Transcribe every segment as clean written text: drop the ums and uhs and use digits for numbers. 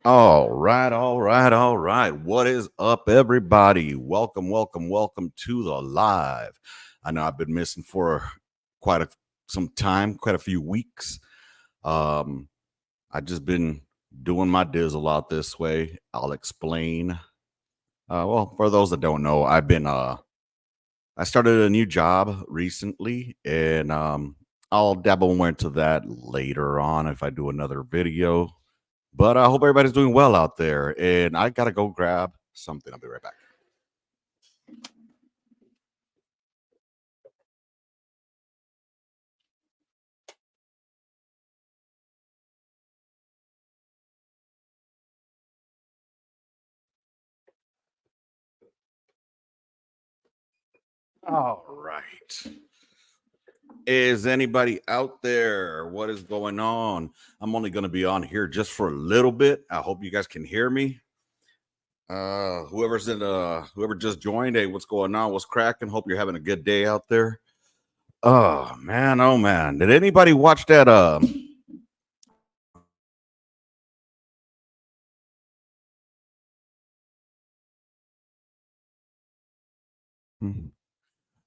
All right, all right, all right. What is up, everybody? Welcome to the live. I know I've been missing for some time, quite a few weeks. Um, I just been doing my dizzle out this way. I'll explain. Well, for those that don't know, I started a new job recently, and I'll dabble more into that later on if I do another video. But I hope everybody's doing well out there. And I gotta go grab something. I'll be right back. All right. Is anybody out there? What is going on? I'm only going to be on here just for a little bit. I hope you guys can hear me. Whoever just joined, hey, what's going on? What's cracking? Hope you're having a good day out there. Oh man. Did anybody watch that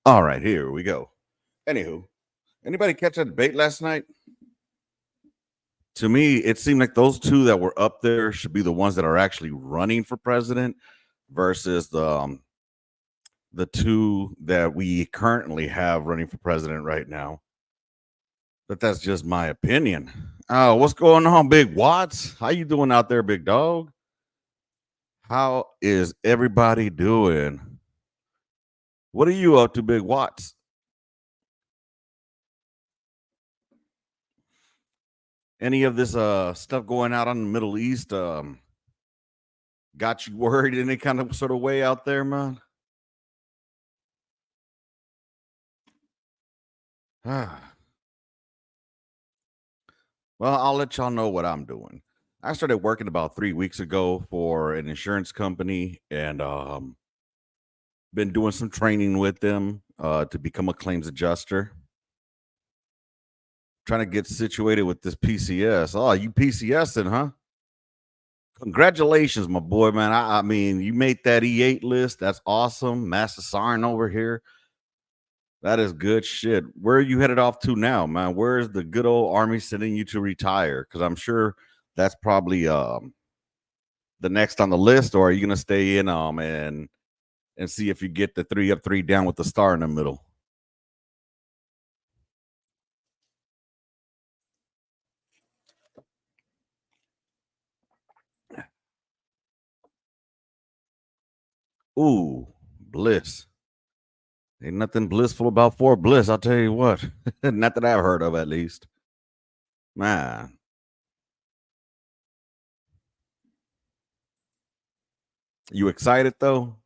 all right, here we go. Anywho, anybody catch that debate last night? To me, it seemed like those two that were up there should be the ones that are actually running for president versus the two that we currently have running for president right now. But that's just my opinion. What's going on, Big Watts? How you doing out there, big dog? How is everybody doing? What are you up to, Big Watts? Any of this stuff going out on the Middle East got you worried in any kind of sort of way out there, man? Well, I'll let y'all know what I'm doing. I started working about 3 weeks ago for an insurance company and been doing some training with them to become a claims adjuster. Trying to get situated with this PCS. Oh, you PCSing, huh? Congratulations, my boy, man. I mean, you made that E8 list. That's awesome. Master Sergeant over here. That is good shit. Where are you headed off to now, man? Where is the good old Army sending you to retire? Because I'm sure that's probably the next on the list, or are you gonna stay in and see if you get the 3 up, 3 down with the star in the middle? Ooh, Bliss. Ain't nothing blissful about Fort Bliss, I'll tell you what. Not that I've heard of, at least. Man. You excited though?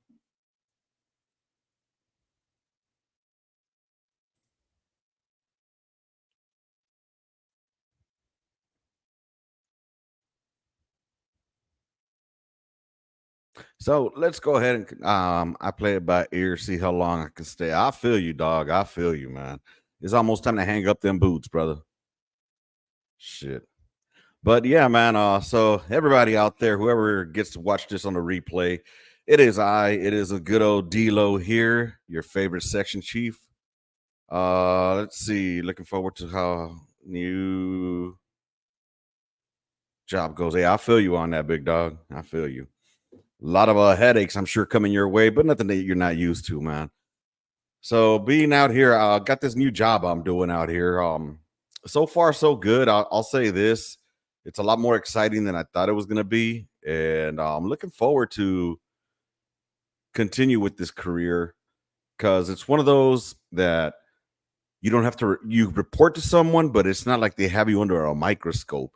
So let's go ahead and I play it by ear, see how long I can stay. I feel you, dog. I feel you, man. It's almost time to hang up them boots, brother. Shit. But yeah, man. So everybody out there, whoever gets to watch this on the replay, it is a good old D-Lo here, your favorite section chief. Let's see. Looking forward to how new job goes. Hey, I feel you on that, big dog. I feel you. A lot of headaches, I'm sure, coming your way, but nothing that you're not used to, man. So being out here, got this new job I'm doing out here. So far so good. I'll say this: it's a lot more exciting than I thought it was going to be, and I'm looking forward to continue with this career because it's one of those that you don't have to you report to someone, but it's not like they have you under a microscope.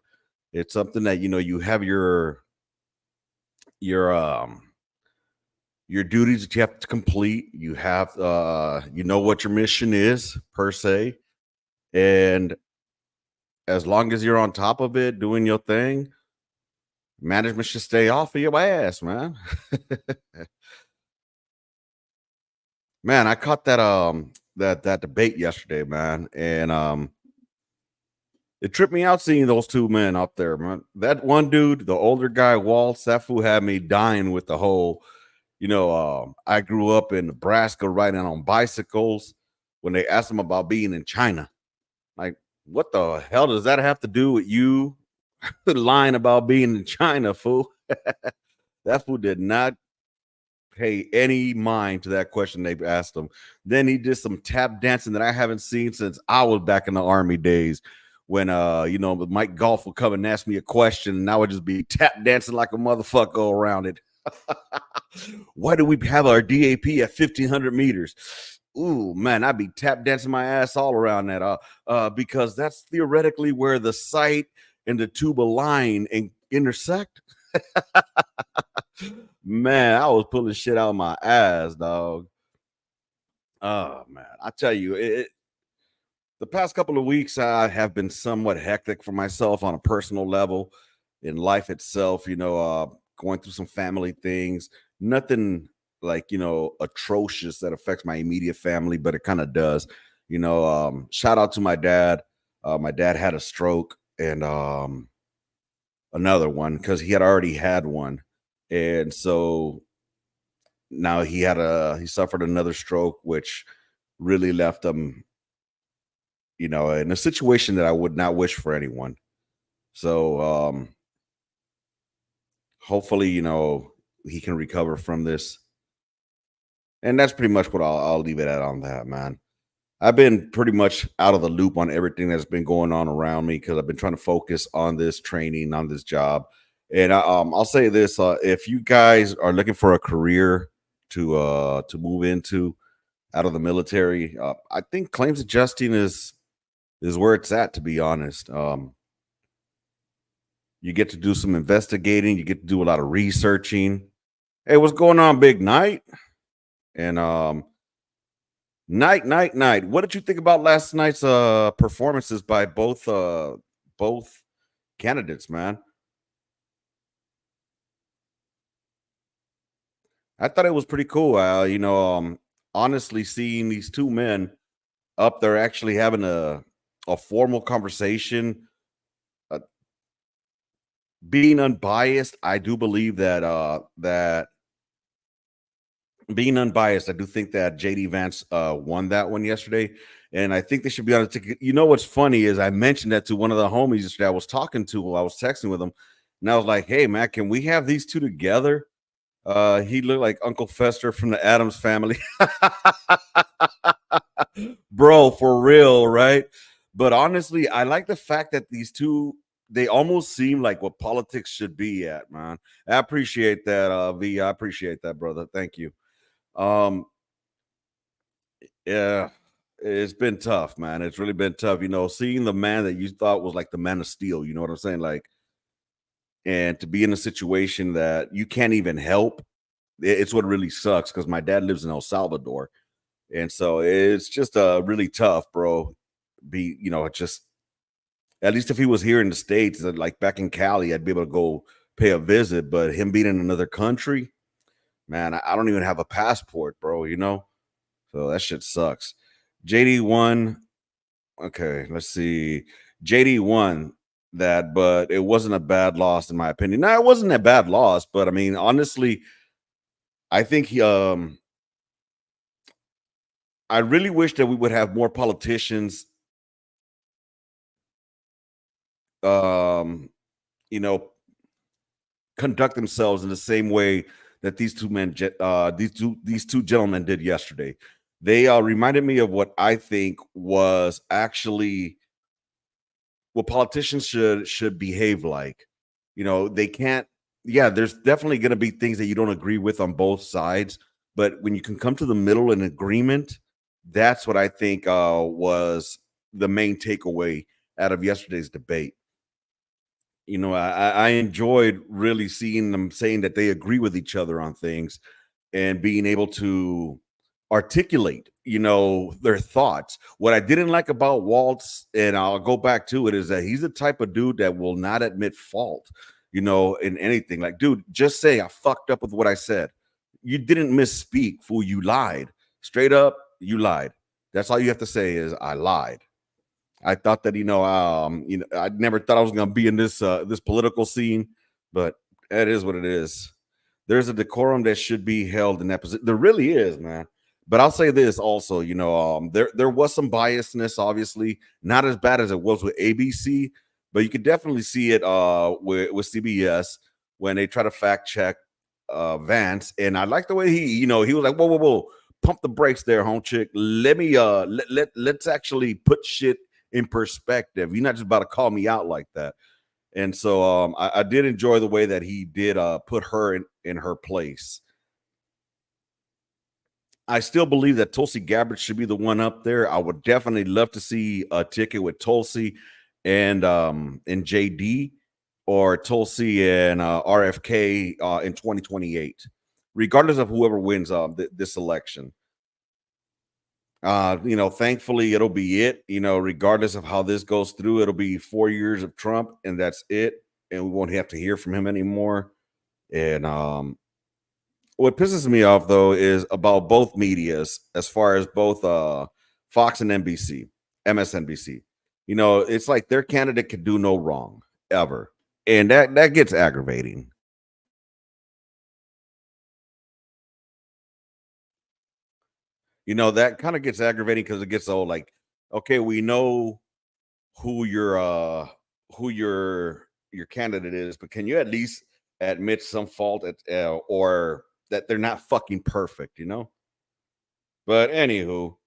It's something that you have your your duties that you have to complete. You have you know what your mission is per se, and as long as you're on top of it, doing your thing, management should stay off of your ass, man. Man, I caught that debate yesterday, man, and It tripped me out seeing those two men up there, man. That one dude, the older guy, Waltz, that fool had me dying with the whole, I grew up in Nebraska riding on bicycles when they asked him about being in China. Like, what the hell does that have to do with you lying about being in China, fool? That fool did not pay any mind to that question they asked him. Then he did some tap dancing that I haven't seen since I was back in the army days. When Mike Golf would come and ask me a question, and I would just be tap dancing like a motherfucker around it. Why do we have our DAP at 1,500 meters? Ooh, man, I'd be tap dancing my ass all around that. Because that's theoretically where the sight and the tuba line intersect. Man, I was pulling shit out of my ass, dog. Oh man, I tell you, the past couple of weeks I have been somewhat hectic for myself on a personal level in life itself. Going through some family things. Nothing like atrocious that affects my immediate family, but it kind of does. Shout out to my dad. My dad had a stroke and another one because he had already had one, and so now he suffered another stroke, which really left him, in a situation that I would not wish for anyone. So hopefully, he can recover from this. And that's pretty much what I'll leave it at on that, man. I've been pretty much out of the loop on everything that's been going on around me because I've been trying to focus on this training, on this job. And I'll say this: if you guys are looking for a career to move into out of the military, I think claims adjusting is where it's at. To be honest, you get to do some investigating, you get to do a lot of researching. Hey, what's going on, Big Night? And Night. What did you think about last night's performances by both candidates, man? I thought it was pretty cool. Honestly, seeing these two men up there actually having a formal conversation, uh, being unbiased, I do believe that being unbiased, I do think that JD Vance won that one yesterday, and I think they should be on a ticket. You know what's funny is I mentioned that to one of the homies yesterday I was talking to while I was texting with him, and I was like, "Hey, man, can we have these two together?" He looked like Uncle Fester from the Adams Family, bro, for real, right? But honestly, I like the fact that these two they almost seem like what politics should be at, man. I appreciate that, V. I appreciate that, brother. Thank you. Um, yeah, it's been tough, man. It's really been tough. Seeing the man that you thought was like the man of steel, you know what I'm saying? Like, and to be in a situation that you can't even help, it's what really sucks because my dad lives in El Salvador. And so it's just really tough, bro. Just at least if he was here in the States, like back in Cali, I'd be able to go pay a visit. But him being in another country, man, I don't even have a passport, bro. So that shit sucks. JD won. Okay, let's see. JD won that, but it wasn't a bad loss in my opinion. No, it wasn't a bad loss, but I mean, honestly, I think I really wish that we would have more politicians, um, you know, conduct themselves in the same way that these two gentlemen did yesterday. They reminded me of what I think was actually what politicians should behave like. They can't. Yeah, there's definitely going to be things that you don't agree with on both sides, but when you can come to the middle in agreement, that's what I think was the main takeaway out of yesterday's debate. I enjoyed really seeing them saying that they agree with each other on things and being able to articulate, their thoughts. What I didn't like about Waltz, and I'll go back to it, is that he's the type of dude that will not admit fault, in anything. Like, dude, just say I fucked up with what I said. You didn't misspeak, fool. You lied. Straight up, you lied. That's all you have to say is I lied. I thought that I never thought I was going to be in this political scene, but that is what it is. There's a decorum that should be held in that position. There really is, man. But I'll say this also, there was some biasness, obviously, not as bad as it was with ABC, but you could definitely see it with CBS when they try to fact check Vance. And I like the way he was like, whoa, pump the brakes there, home chick. Let me let's actually put shit in perspective. You're not just about to call me out like that. And so I did enjoy the way that he did put her in her place. I still believe that Tulsi Gabbard should be the one up there. I would definitely love to see a ticket with Tulsi and JD, or Tulsi and RFK in 2028, regardless of whoever wins this election. Thankfully it'll be it, regardless of how this goes through, it'll be 4 years of Trump and that's it. And we won't have to hear from him anymore. And what pisses me off though is about both medias, as far as both Fox and NBC, MSNBC. It's like their candidate could do no wrong ever. And that gets aggravating. That kind of gets aggravating because it gets all like, okay, we know who your candidate is, but can you at least admit some fault or that they're not fucking perfect, But anywho,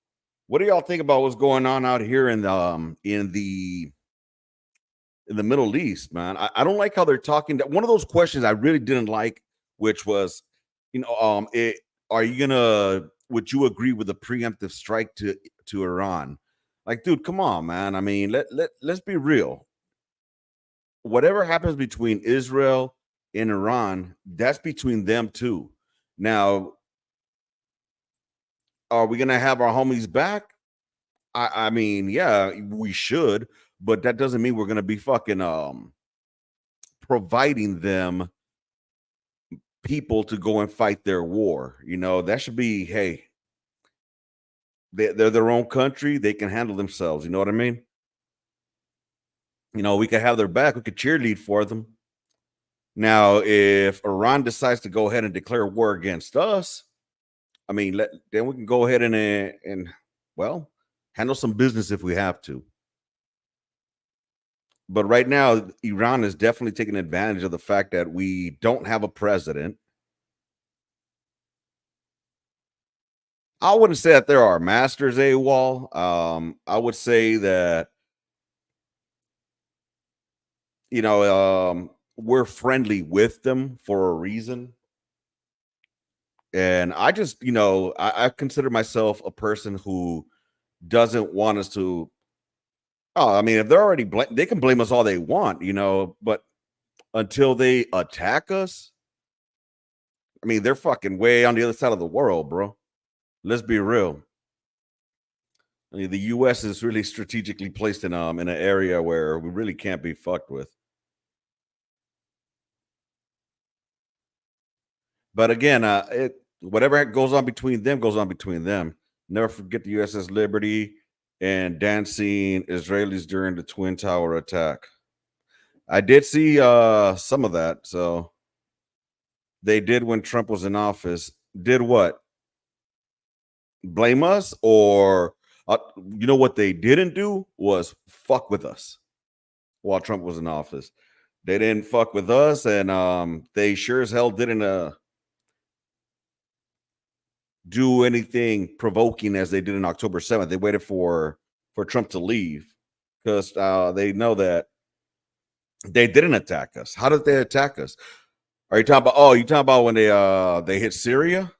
what do y'all think about what's going on out here in the Middle East, man? I don't like how they're talking. One of those questions I really didn't like, which was, are you gonna? Would you agree with a preemptive strike to Iran? Like, dude, come on, man. I mean, let's be real. Whatever happens between Israel and Iran, that's between them two. Now, are we gonna have our homies back? I mean, yeah, we should, but that doesn't mean we're gonna be fucking providing them people to go and fight their war. That should be, hey, they're their own country, they can handle themselves. You know what I mean? We could have their back, we could cheerlead for them. Now, if Iran decides to go ahead and declare war against us, I mean, then we can go ahead and well, handle some business if we have to. But right now, Iran is definitely taking advantage of the fact that we don't have a president. I wouldn't say that there are masters AWOL. I would say that we're friendly with them for a reason. And I just, I consider myself a person who doesn't want us to. Oh, I mean, if they're already they can blame us all they want, but until they attack us, I mean, they're fucking way on the other side of the world, bro. Let's be real. I mean, the U.S. is really strategically placed in an area where we really can't be fucked with. But again, whatever goes on between them goes on between them. Never forget the USS Liberty and dancing Israelis during the Twin Tower attack. I did see some of that. So they did when Trump was in office. Did what? Blame us? Or what they didn't do was fuck with us while Trump was in office. They didn't fuck with us, and they sure as hell didn't do anything provoking as they did in October 7th. They waited for Trump to leave because they know that they didn't attack us. How did they attack us? Are you talking about? Oh, you talking about when they hit Syria?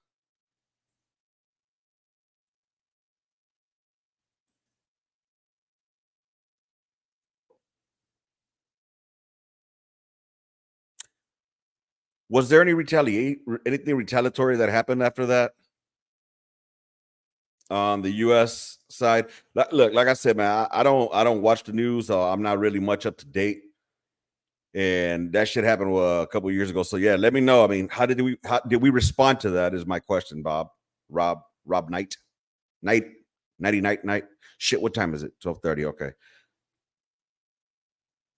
Was there anything retaliatory that happened after that on the U.S. side? Look, like I said, man, I don't watch the news. I'm not really much up to date, and that shit happened a couple of years ago. So yeah, let me know. I mean, how did we respond to that? Is my question, Rob Knight, nighty night. Shit, what time is it? 12:30. Okay.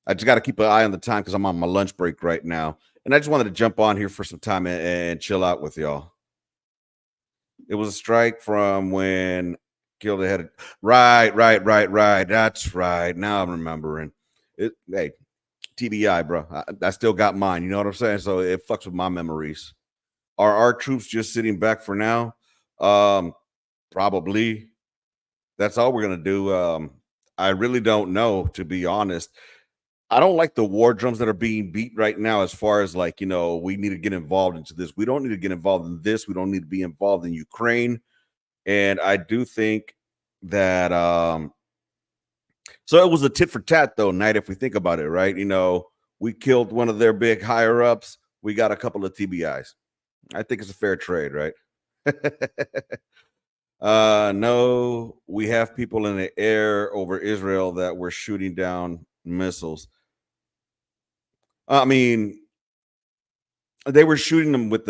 I just got to keep an eye on the time because I'm on my lunch break right now. And I just wanted to jump on here for some time and chill out with y'all. It was a strike from when Gilda had it. Right. That's right. Now I'm remembering. Hey, TBI, bro. I still got mine. You know what I'm saying? So it fucks with my memories. Are our troops just sitting back for now? Probably. That's all we're gonna do. I really don't know, to be honest. I don't like the war drums that are being beat right now, as far as like, we need to get involved into this. We don't need to get involved in this. We don't need to be involved in Ukraine. And I do think that so it was a tit for tat though night, if we think about it, right? We killed one of their big higher ups. We got a couple of TBIs. I think it's a fair trade, right? No, we have people in the air over Israel that were shooting down missiles. I mean, they were shooting them with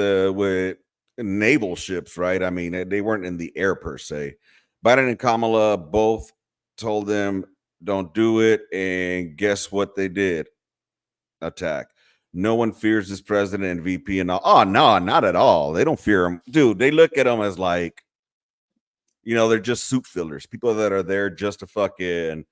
naval ships, right? I mean, they weren't in the air per se. Biden and Kamala both told them don't do it, and guess what they did? Attack. No one fears this president and VP and all. Oh no, not at all. They don't fear him, dude. They look at him as like, they're just suit fillers, people that are there just to fucking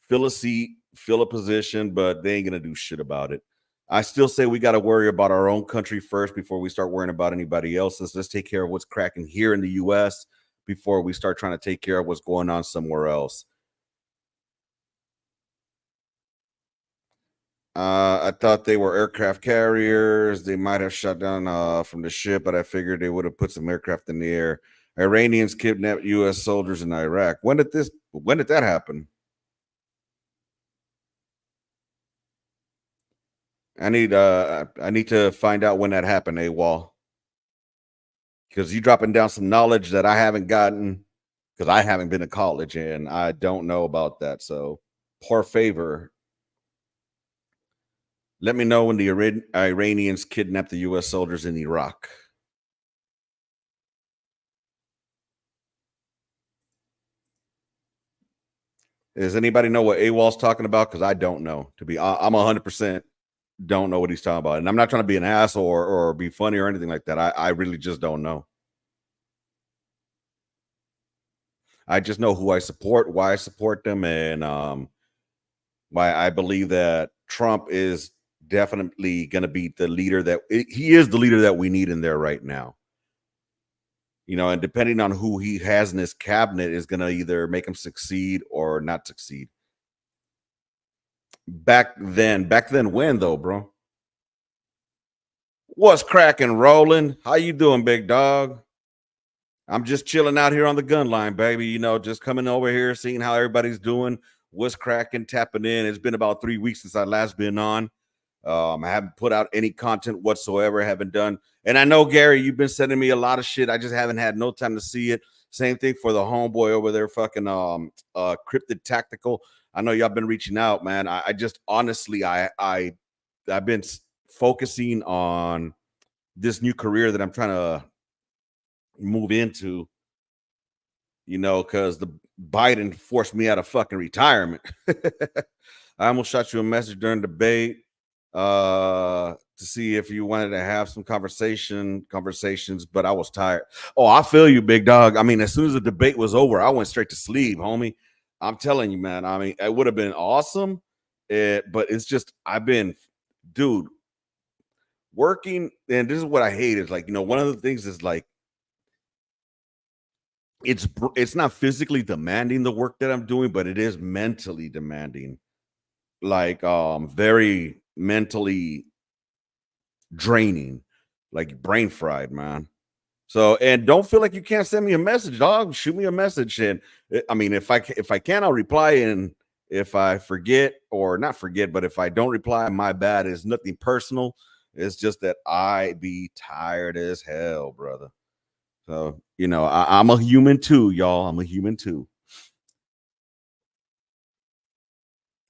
fill a seat, fill a position, but they ain't gonna do shit about it. I still say we got to worry about our own country first before we start worrying about anybody else's. Let's take care of what's cracking here in the U.S. before we start trying to take care of what's going on somewhere else. I thought they were aircraft carriers. They might have shot down from the ship, but I figured they would have put some aircraft in the air. Iranians kidnapped U.S. soldiers in Iraq. When did that happen? I need to find out when that happened, AWOL. Because you dropping down some knowledge that I haven't gotten, because I haven't been to college and I don't know about that. So, por favor, let me know when the Iranians kidnapped the U.S. soldiers in Iraq. Does anybody know what AWOL's talking about? Because I don't know. I'm 100% don't know what he's talking about, and I'm not trying to be an asshole or be funny or anything like that. I really just don't know. I just know who I support, why I support them, and why I believe that Trump is definitely going to be the leader he is the leader that we need in there right now. And depending on who he has in his cabinet is going to either make him succeed or not succeed. Back then when though, bro? What's cracking, rolling? How you doing, big dog? I'm just chilling out here on the gun line, baby. Just coming over here, seeing how everybody's doing. What's cracking, tapping in. It's been about 3 weeks since I last been on. I haven't put out any content whatsoever. Haven't done. And I know, Gary, you've been sending me a lot of shit. I just haven't had no time to see it. Same thing for the homeboy over there, fucking Cryptid Tactical. I know y'all been reaching out, man. I just honestly, I've been focusing on this new career that I'm trying to move into, because the Biden forced me out of fucking retirement. I almost shot you a message during debate to see if you wanted to have some conversations, but I was tired. Oh, I feel you, big dog. I mean, as soon as the debate was over, I went straight to sleep, homie. I'm telling you, man. I mean, it would have been awesome, but it's just dude, working. And this is what I hate is like, one of the things is like, it's not physically demanding the work that I'm doing, but it is mentally demanding, like very mentally draining, like brain fried, man. So, and don't feel like you can't send me a message, dog. Shoot me a message, and I mean, if I can, I'll reply. And if I forget or not forget, but if I don't reply, my bad. It's nothing personal. It's just that I be tired as hell, brother. So, I'm a human too, y'all. I'm a human too.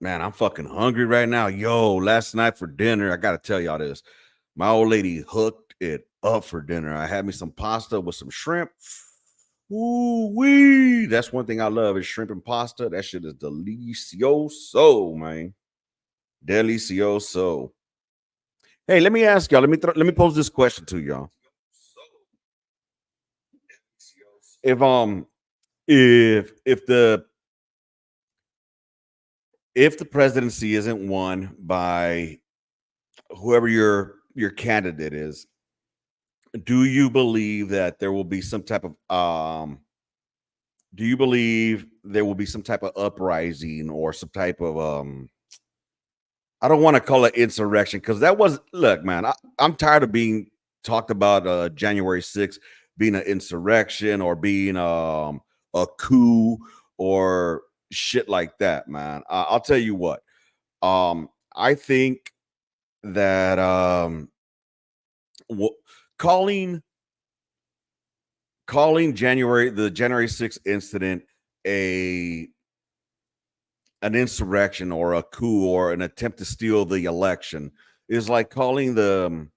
Man, I'm fucking hungry right now. Yo, last night for dinner, I got to tell y'all this. My old lady hooked it up for dinner. I had me some pasta with some shrimp. Ooh wee. That's one thing I love is shrimp and pasta. That shit is delicioso, man. Delicioso. Hey, let me ask y'all. Let me pose this question to y'all. If if the presidency isn't won by whoever your candidate is, do you believe that there will be some type of do you believe there will be some type of uprising or some type of I don't want to call it insurrection because that was look, man, I'm tired of being talked about January 6th being an insurrection or being a coup or shit like that, man. I'll tell you what. I think that w- calling January 6th incident a an insurrection or a coup or an attempt to steal the election is like calling the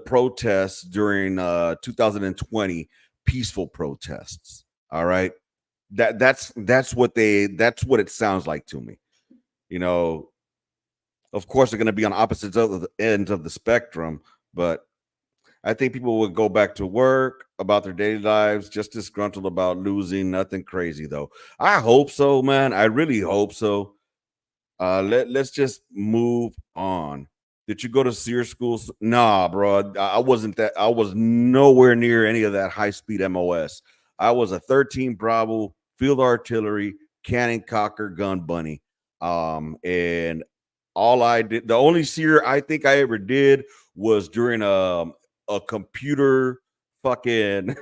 protests during 2020 peaceful protests. All right, that's what it sounds like to me. You know, of course they're going to be on opposites of the ends of the spectrum, but I think people would go back to work about their daily lives, just disgruntled about losing. Nothing crazy though. I hope so, man. I really hope so. Let's just move on. Did you go to Sears schools? Nah, bro. I wasn't that. I was nowhere near any of that high speed MOS. I was a 13 Bravo field artillery cannon cocker gun bunny. And all I did, the only Sear I think I ever did was during a computer fucking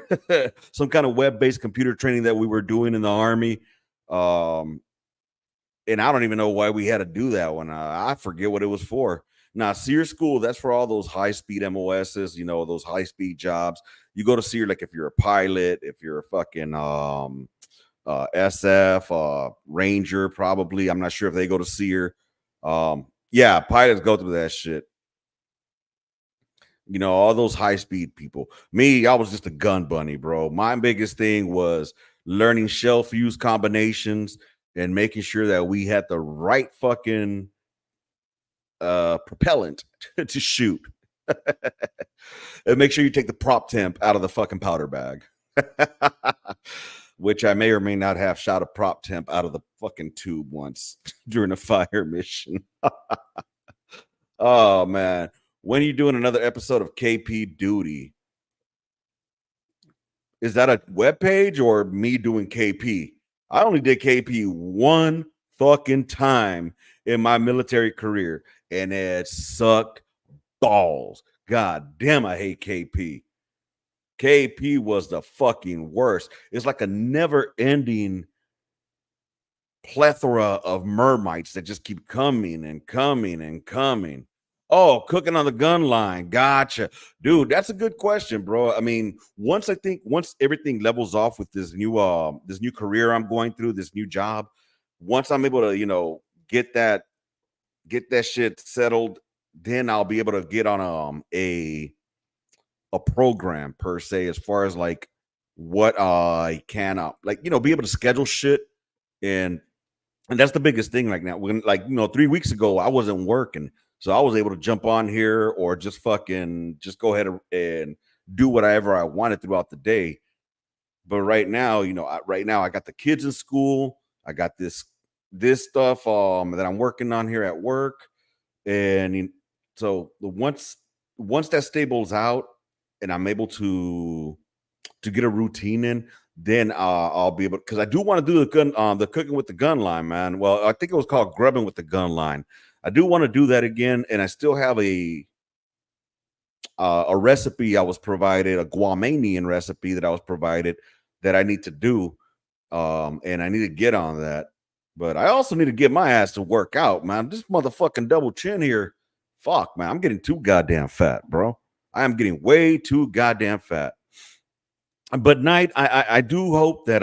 some kind of web based computer training that we were doing in the army. Um, and I don't even know why we had to do that one. I forget what it was for. Now, Sear School, that's for all those high speed MOSs, you know, those high speed jobs. You go to Sear, like if you're a pilot, if you're a fucking SF, Ranger, probably. I'm not sure if they go to Sear. Yeah, pilots go through that shit. You know, all those high speed people. Me, I was just a gun bunny, bro. My biggest thing was learning shell fuse combinations and making sure that we had the right fucking propellant to shoot. And make sure you take the prop temp out of the fucking powder bag. Which I may or may not have shot a prop temp out of the fucking tube once during a fire mission. Oh man. When are you doing another episode of KP Duty? Is that a web page or me doing KP? I only did KP one fucking time in my military career, and it sucked balls. God damn, I hate KP. KP was the fucking worst. It's like a never ending plethora of mermites that just keep coming and coming and coming. Oh, cooking on the gun line. Gotcha. Dude, that's a good question, bro. I mean, once everything levels off with this new career I'm going through, this new job, once I'm able to, get that shit settled, then I'll be able to get on a program per se as far as like what I can like, be able to schedule shit and and that's the biggest thing right now. When 3 weeks ago, I wasn't working. So I was able to jump on here or just fucking just go ahead and do whatever I wanted throughout the day. But right now, right now I got the kids in school. I got this stuff that I'm working on here at work. And so once that stables out and I'm able to get a routine in, then I'll be able because I do want to do the cooking with the gun line, man. Well, I think it was called grubbing with the gun line. I do want to do that again, and I still have a recipe I was provided, a Guamanian recipe that I was provided that I need to do, and I need to get on that. But I also need to get my ass to work out, man. This motherfucking double chin here, fuck, man. I'm getting too goddamn fat, bro. I am getting way too goddamn fat. But night, I do hope that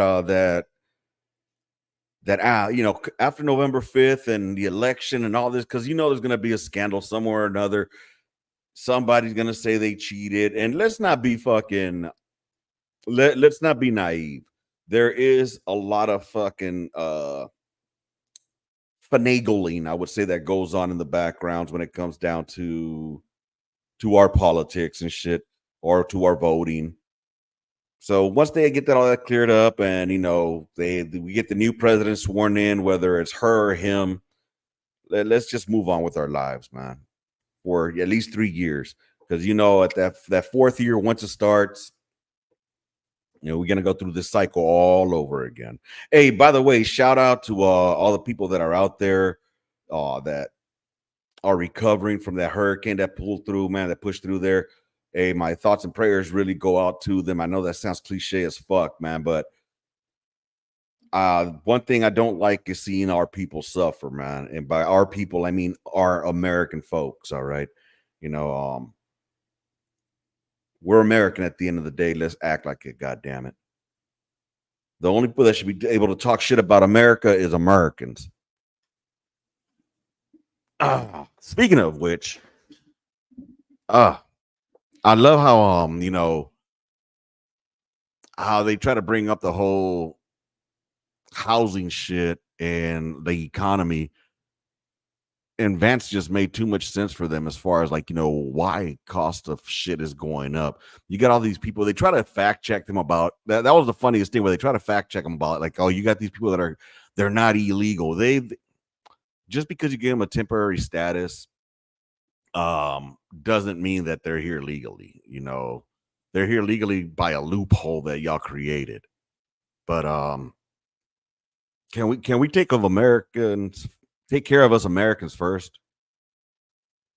after November 5th and the election and all this, because there's gonna be a scandal somewhere or another. Somebody's gonna say they cheated, and let's not be naive. There is a lot of fucking finagling, I would say, that goes on in the backgrounds when it comes down to our politics and shit, or to our voting. So once they get that all that cleared up, and we get the new president sworn in, whether it's her or him, let's just move on with our lives, man, for at least 3 years. Because at that fourth year, once it starts, we're gonna go through this cycle all over again. Hey, by the way, shout out to all the people that are out there that are recovering from that hurricane that pulled through, man, that pushed through there. Hey, my thoughts and prayers really go out to them. I know that sounds cliche as fuck, man, but one thing I don't like is seeing our people suffer, man. And by our people, I mean our American folks. All right, you know, we're American at the end of the day. Let's act like it. God damn it. The only people that should be able to talk shit about America is Americans. Speaking of which, I love how how they try to bring up the whole housing shit and the economy, and Vance just made too much sense for them as far as why cost of shit is going up. You got all these people, they try to fact check them about that. That was the funniest thing, where they try to fact check them about like, oh, you got these people that they're not illegal. Just because you give them a temporary status doesn't mean that they're here legally. They're here legally by a loophole that y'all created. But can we take care of us Americans first?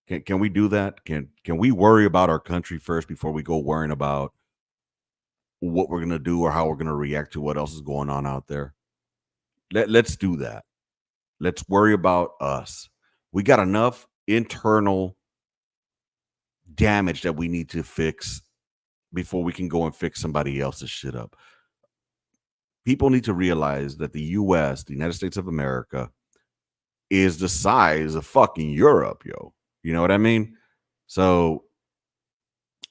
Can we do that? Can we worry about our country first before we go worrying about what we're gonna do or how we're gonna react to what else is going on out there? Let's do that. Let's worry about us. We got enough internal damage that we need to fix before we can go and fix somebody else's shit up. People need to realize that the US, the United States of America, is the size of fucking Europe, yo. You know what I mean? So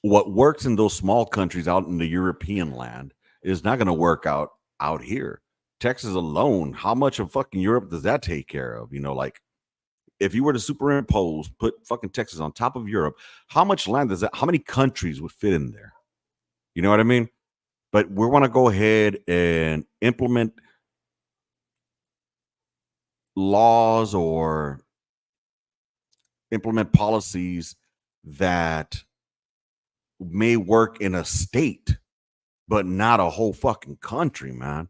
what works in those small countries out in the European land is not going to work out here. Texas alone, how much of fucking Europe does that take care of? Like if you were to put fucking Texas on top of Europe, how much land how many countries would fit in there? You know what I mean? But we want to go ahead and implement laws or implement policies that may work in a state, but not a whole fucking country, man.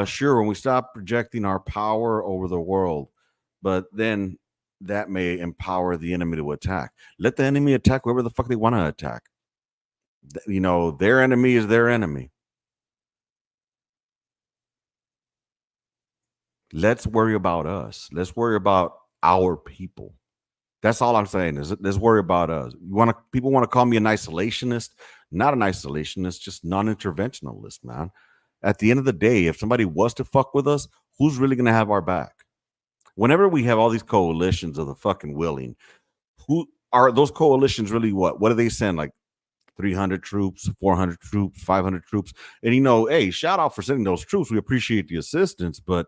Sure, when we stop projecting our power over the world, but then that may empower the enemy to attack. Let the enemy attack whoever the fuck they want to attack. Their enemy is their enemy. Let's worry about us. Let's worry about our people. That's all I'm saying is let's worry about us. People want to call me an isolationist, not an isolationist, just non-interventionalist, man. At the end of the day, if somebody was to fuck with us, who's really going to have our back? Whenever we have all these coalitions of the fucking willing, who are those coalitions really what? What do they send? Like 300 troops, 400 troops, 500 troops? And hey, shout out for sending those troops. We appreciate the assistance, but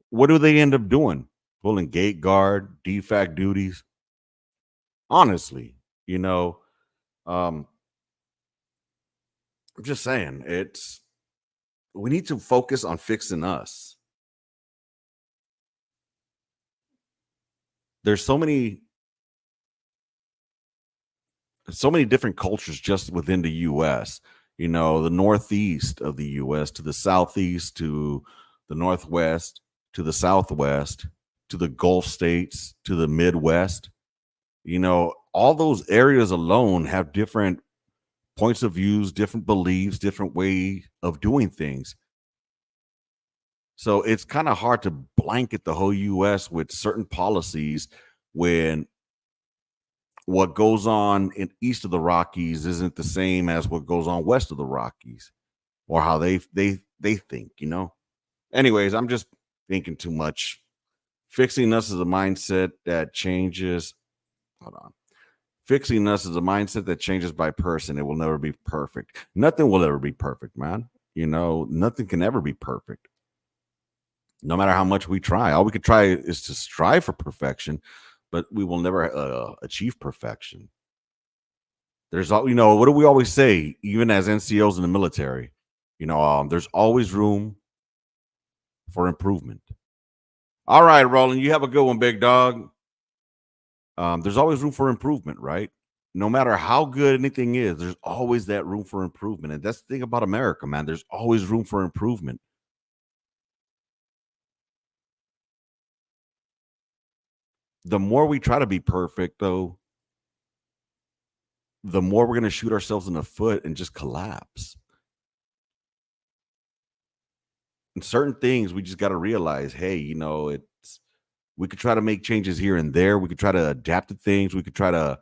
what do they end up doing? Pulling gate guard, DFAC duties. Honestly, I'm just saying, we need to focus on fixing us. There's so many different cultures just within the US. The northeast of the US to the southeast to the northwest to the southwest to the Gulf states to the Midwest. All those areas alone have different points of views, different beliefs, different way of doing things. So it's kind of hard to blanket the whole US with certain policies when what goes on in east of the Rockies isn't the same as what goes on west of the Rockies, or how they think, Anyways, I'm just thinking too much. Fixing us is a mindset that changes. Hold on. Fixing us is a mindset that changes by person. It will never be perfect. Nothing will ever be perfect, man. Nothing can ever be perfect. No matter how much we try, all we could try is to strive for perfection, but we will never achieve perfection. There's all, what do we always say, even as NCOs in the military? There's always room for improvement. All right, Roland, you have a good one, big dog. There's always room for improvement, right? No matter how good anything is, there's always that room for improvement. And that's the thing about America, man. There's always room for improvement. The more we try to be perfect, though, the more we're going to shoot ourselves in the foot and just collapse. And certain things we just got to realize, hey, it's we could try to make changes here and there. We could try to adapt to things. We could try to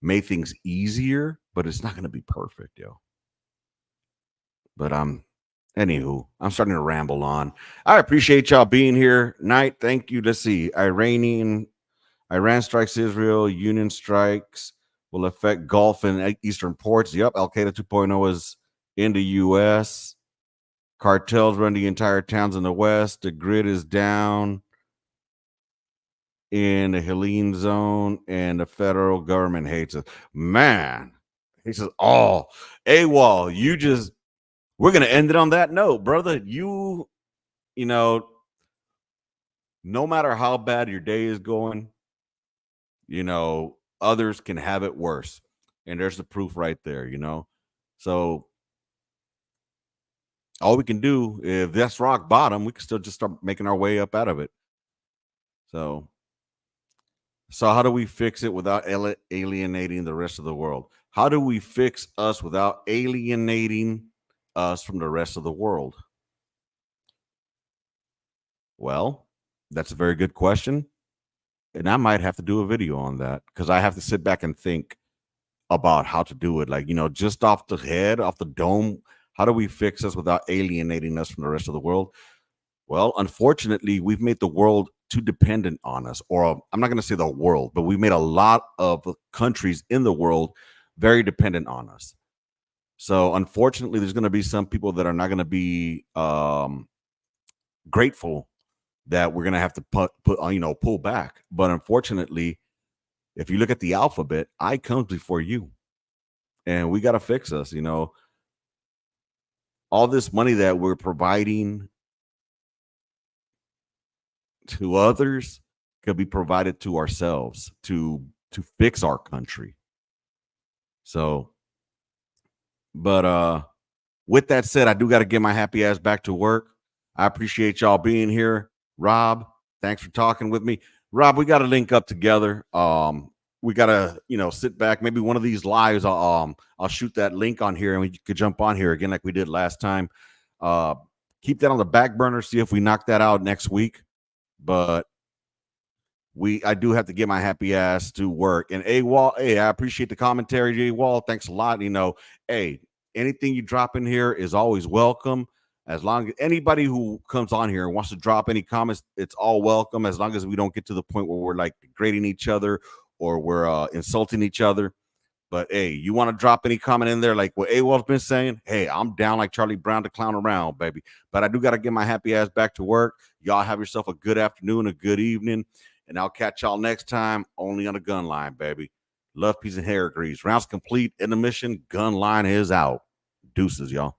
make things easier, but it's not going to be perfect, yo. But anywho, I'm starting to ramble on. I appreciate y'all being here. Night, thank you. Let's see. Iran strikes Israel. Union strikes will affect Gulf and Eastern ports. Yep, Al Qaeda 2.0 is in the U.S. Cartels run the entire towns in the West. The grid is down in the Helene zone, and the federal government hates us. Man, hates us all. AWOL, we're going to end it on that note, brother. You know, no matter how bad your day is going, others can have it worse. And there's the proof right there, So all we can do, if that's rock bottom, we can still just start making our way up out of it. So how do we fix it without alienating the rest of the world? How do we fix us without alienating us from the rest of the world? Well, that's a very good question. And I might have to do a video on that because I have to sit back and think about how to do it. Like, just off the head, off the dome, how do we fix us without alienating us from the rest of the world? Well, unfortunately, we've made the world too dependent on us. Or I'm not going to say the world, but we've made a lot of countries in the world very dependent on us. So unfortunately, there's going to be some people that are not going to be grateful that we're going to have to pull back. But unfortunately, if you look at the alphabet, I comes before you, and we got to fix us. All this money that we're providing to others could be provided to ourselves to fix our country. So, but with that said, I do got to get my happy ass back to work. I appreciate y'all being here. Rob, thanks for talking with me. Rob, we got to link up together. We got to, sit back. Maybe one of these lives, I'll shoot that link on here and we could jump on here again like we did last time. Keep that on the back burner. See if we knock that out next week. But I do have to get my happy ass to work. And AWOL, hey, I appreciate the commentary, AWOL. Thanks a lot. Hey, anything you drop in here is always welcome. As long as anybody who comes on here and wants to drop any comments, it's all welcome. As long as we don't get to the point where we're like degrading each other or we're insulting each other. But hey, you want to drop any comment in there like what AWOL's been saying? Hey, I'm down like Charlie Brown to clown around, baby. But I do got to get my happy ass back to work. Y'all have yourself a good afternoon, a good evening. And I'll catch y'all next time only on the gun line, baby. Love, peace, and hair grease. Rounds complete in the mission. Gun line is out. Deuces, y'all.